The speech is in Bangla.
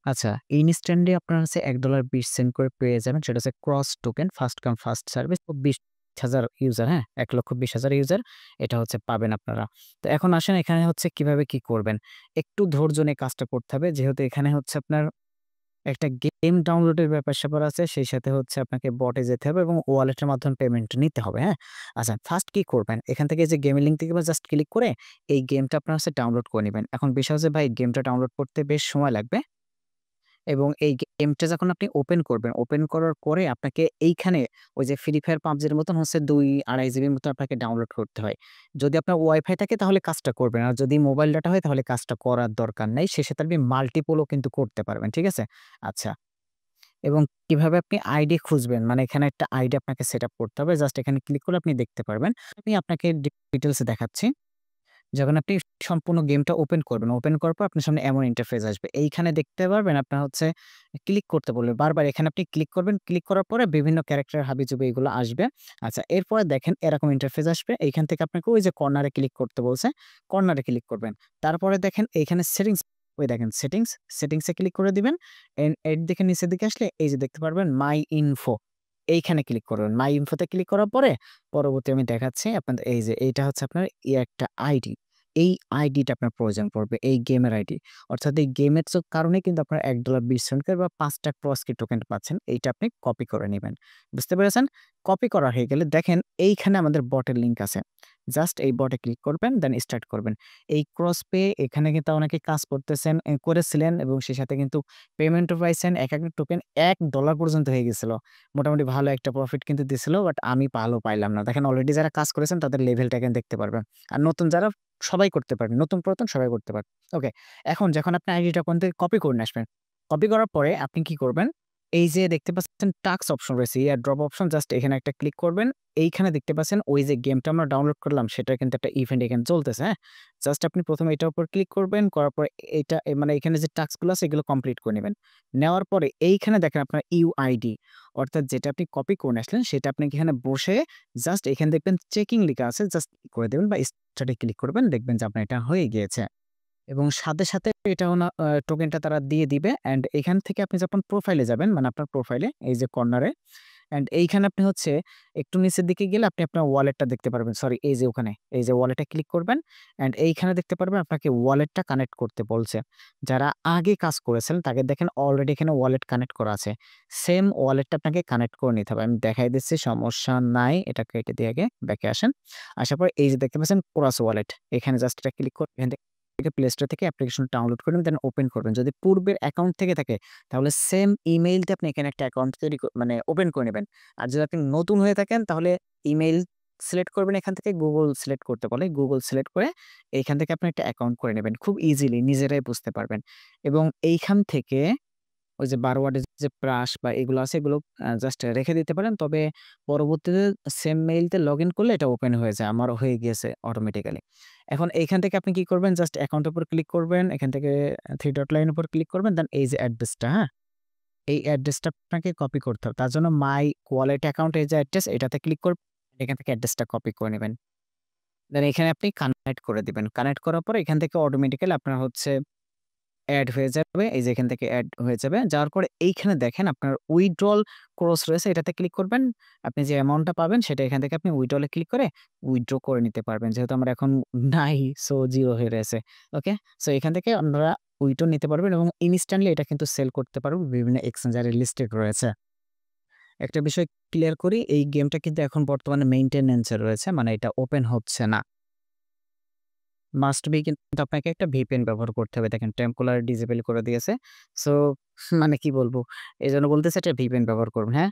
আচ্ছা, ইনস্ট্যান্টলি আপনার হচ্ছে $১.২০ করে পেয়ে যাবেন। সেটা হচ্ছে cross token first come first service. তো ২০,০০০ ইউজার, হ্যাঁ? ১,২০,০০০ ইউজার এটা হচ্ছে পাবেন আপনারা। তো এখন আসেন এখানে হচ্ছে কিভাবে কি করবেন? একটু ধৈর্য নিয়ে কাজটা করতে হবে। যেহেতু এখানে হচ্ছে আপনার একটা গেম ডাউনলোডের ব্যাপার-স্যাপার আছে। সেই সাথে হচ্ছে আপনাকে বটে যেতে হবে এবং ওয়ালেটের মাধ্যমে পেমেন্ট নিতে হবে, হ্যাঁ? আচ্ছা, ফার্স্ট কি করবেন? এখান থেকে যে গেমের লিঙ্ক থেকে জাস্ট ক্লিক করে এই গেমটা আপনার হচ্ছে ডাউনলোড করে নিবেন। এখন বিষয় হচ্ছে ভাই গেমটা ডাউনলোড করতে বেশ সময় লাগবে। এবং এই গেমটা যখন আপনি ওপেন করবেন, ওপেন করার পরে আপনাকে এইখানে ওই যে ফ্রি ফায়ার, পাবজির মতন হচ্ছে ২-২.৫ জিবির মতো আপনাকে ডাউনলোড করতে হয়। যদি আপনার ওয়াইফাই থাকে তাহলে কাজটা করবেন। আর যদি মোবাইল ডাটা হয় তাহলে কাজটা করার দরকার নাই। সেক্ষেত্রে আপনি মাল্টিপল ও কিন্তু করতে পারবেন। ঠিক আছে? আচ্ছা। এবং কিভাবে আপনি আইডি খুঁজবেন, মানে এখানে একটা আইডি আপনাকে সেটআপ করতে হবে। জাস্ট এখানে ক্লিক করলে আপনি দেখতে পারবেন। আমি আপনাকে ডিটেইলস এ দেখাচ্ছি। যখন আপনি সম্পূর্ণ গেমটা ওপেন করবেন, ওপেন করার পর আপনার সামনে এমন ইন্টারফেস আসবে। এইখানে দেখতে পারবেন আপনার হচ্ছে ক্লিক করতে বলবে। বারবার এখানে আপনি ক্লিক করবেন। ক্লিক করার পরে বিভিন্ন ক্যারেক্টার হাবিজাবি এগুলো আসবে। আচ্ছা, এরপরে দেখেন এরকম ইন্টারফেস আসবে। এইখান থেকে আপনাকে ওই যে কর্নারে ক্লিক করতে বলছে, কর্নারে ক্লিক করবেন। তারপরে দেখেন এইখানে সেটিংস, ওই দেখেন সেটিংস এ ক্লিক করে দিবেন। এর দিকে নিচের দিকে আসলে এই যে দেখতে পারবেন মাই ইনফো, এইখানে ক্লিক করবেন। মাই ইনফো তে ক্লিক করার পরে পরবর্তী আমি দেখাচ্ছি আপনাদের, এই যে এইটা হচ্ছে আপনার একটা আইডি। এই আইডিটা আপনার প্রয়োজন পড়বে, এই গেমের আইডি। অর্থাৎ এই গেমের কারণে কিন্তু আপনার $১.২০ বা ৫ টা ক্রস কি টোকেন পাচ্ছেন। এইটা আপনি কপি করে নিবেন। বুঝতে পেরেছেন? কপি করা হয়ে গেলে দেখেন এইখানে আমাদের বটের লিঙ্ক আছে। জাস্ট এই বটে ক্লিক করবেন, দেন স্টার্ট করবেন। এই ক্রস পেয়ে এখানে কিন্তু অনেকে কাজ করতেছেন, করেছিলেন এবং সেই সাথে কিন্তু পেমেন্টও পাইছেন। একেকটা টোকেন $১ পর্যন্ত হয়ে গেছিল। মোটামুটি ভালো একটা প্রফিট কিন্তু দিছিল। বাট আমি ভালো পাইলাম না। দেখেন অলরেডি যারা কাজ করেছেন তাদের লেভেলটা এখানে দেখতে পারবেন। আর নতুন যারা সবাই করতে পারবে। নতুন পুরাতন সবাই করতে পারবে। ওকে। এখন যখন আপনি আইডিটা ওখান থেকে কপি করে নিয়ে আসবেন। কপি করার পরে আপনি কি করবেন? এই যে দেখতে পাচ্ছেন টাস্ক অপশন রয়েছে, এয়ার ড্রপ অপশন, জাস্ট এখানে একটা ক্লিক করবেন। এইখানে দেখতে পাচ্ছেন ওই যে গেমটা আমরা ডাউনলোড করলাম সেটার কিন্তু একটা ইভেন্ট এখানে চলতেছে, হ্যাঁ? জাস্ট আপনি ১ম এটার উপর ক্লিক করবেন। করার পরে এটা মানে এখানে যে টাস্ক গুলো আছে এগুলো কমপ্লিট করে নিবেন। নেওয়ার পরে এইখানে দেখেন আপনার ইউআইডি, অর্থাৎ যেটা আপনি কপি করে নিয়ে আসলেন সেটা আপনাকে এখানে বসে জাস্ট এখানে দেখবেন চেকিং লিখা আছে, জাস্ট করে দেবেন বা স্টার্ট এ ক্লিক করবেন, দেখবেন যে আপনার এটা হয়ে গিয়েছে। এবং সাথে এটা ওনা টোকেনটা তারা দিয়ে দিবে। অ্যান্ড এখান থেকে আপনি যখন প্রোফাইলে যাবেন, মানে আপনার প্রোফাইলে এই যে কর্নারে, অ্যান্ড এইখানে আপনি হচ্ছে একটু নিচের দিকে গেলে আপনি আপনার ওয়ালেটটা দেখতে পারবেন। সরি, এই যে ওখানে, এই যে ওয়ালেটে ক্লিক করবেন। অ্যান্ড এইখানে দেখতে পারবেন আপনাকে ওয়ালেটটা কানেক্ট করতে বলছে। যারা আগে কাজ করেছেন তাকে দেখেন অলরেডি এখানে ওয়ালেট কানেক্ট করা আছে। সেম ওয়ালেটটা আপনাকে কানেক্ট করে নিতে হবে। আমি দেখাই দিচ্ছি, সমস্যা নাই। এটা কেটে দিয়ে আগে ব্যাকে আসেন। আসার পর এই যে দেখতে পাচ্ছেন ক্রস ওয়ালেট। এখানে জাস্ট এটা ক্লিক করে এখান থেকে প্লে স্টোর থেকে অ্যাপ্লিকেশন ডাউনলোড করবেন, দেন ওপেন করবেন। যদি পূর্বের অ্যাকাউন্ট থেকে থাকে তাহলে সেম ইমেইল দিয়ে আপনি এখানে একটা অ্যাকাউন্ট তৈরি মানে ওপেন করে নিবেন। আর যদি আপনি নতুন হয়ে থাকেন তাহলে ইমেইল সিলেক্ট করবেন, এখান থেকে গুগল সিলেক্ট করতে বলে। গুগল সিলেক্ট করে এইখান থেকে আপনি একটা অ্যাকাউন্ট করে নেবেন। খুব ইজিলি নিজেরাই বুঝতে পারবেন। এবং এইখান থেকে ওই যে ১২ ওয়াটের যে ব্রাশ বা এগুলো আছে এগুলো জাস্ট রেখে দিতে পারেন। তবে পরবর্তীতে সেম মেইলতে লগইন করলে এটা ওপেন হয়ে যায়। আমার হয়ে গিয়েছে অটোমেটিক্যালি। এখন এইখান থেকে আপনি কি করবেন? জাস্ট অ্যাকাউন্টের উপর ক্লিক করবেন। এখান থেকে 3 ডট লাইন উপর ক্লিক করবেন। দেন এই যে অ্যাড্রেসটা, হ্যাঁ? এই অ্যাড্রেসটা আপনাকে কপি করতে হবে। তার জন্য মাই ওয়ালেট অ্যাকাউন্ট এই যে অ্যাড্রেস এটাতে ক্লিক করবেন। এখান থেকে অ্যাড্রেসটা কপি করে নিবেন। দেন এখানে আপনি কানেক্ট করে দিবেন। কানেক্ট করার পরে এখান থেকে অটোমেটিক্যালি আপনার হচ্ছে এড হয়ে যাবে। এই যে এখান থেকে এড হয়ে যাবে। যাওয়ার পরে এইখানে দেখেন আপনার উইথড্রল ক্রস রয়েছে, এটাতে ক্লিক করবেন। আপনি যে অ্যামাউন্টটা পাবেন সেটা এখান থেকে আপনি উইথড্রল এ ক্লিক করে উইথড্র করে নিতে পারবেন। যেহেতু আমার এখন নাই, সো 0 হয়ে রয়েছে। ওকে? সো এখান থেকে আপনারা উইথড্র নিতে পারবেন এবং ইনস্ট্যান্টলি এটা কিন্তু সেল করতে পারবেন। বিভিন্ন এক্সচেঞ্জারে লিস্টেড রয়েছে। একটা বিষয় ক্লিয়ার করি, এই গেমটা কিন্তু এখন বর্তমানে মেইনটেন্যান্স এ রয়েছে। মানে এটা ওপেন হচ্ছে না। মাস্ট বি কিন্তু আপনাকে একটা VPN ব্যবহার করতে হবে। দেখেন টেম্পোরারি ডিসেবল করে দিয়েছে। সো মানে কি বলবো? এজন্য বলতেছে একটা VPN ব্যবহার করবেন, হ্যাঁ?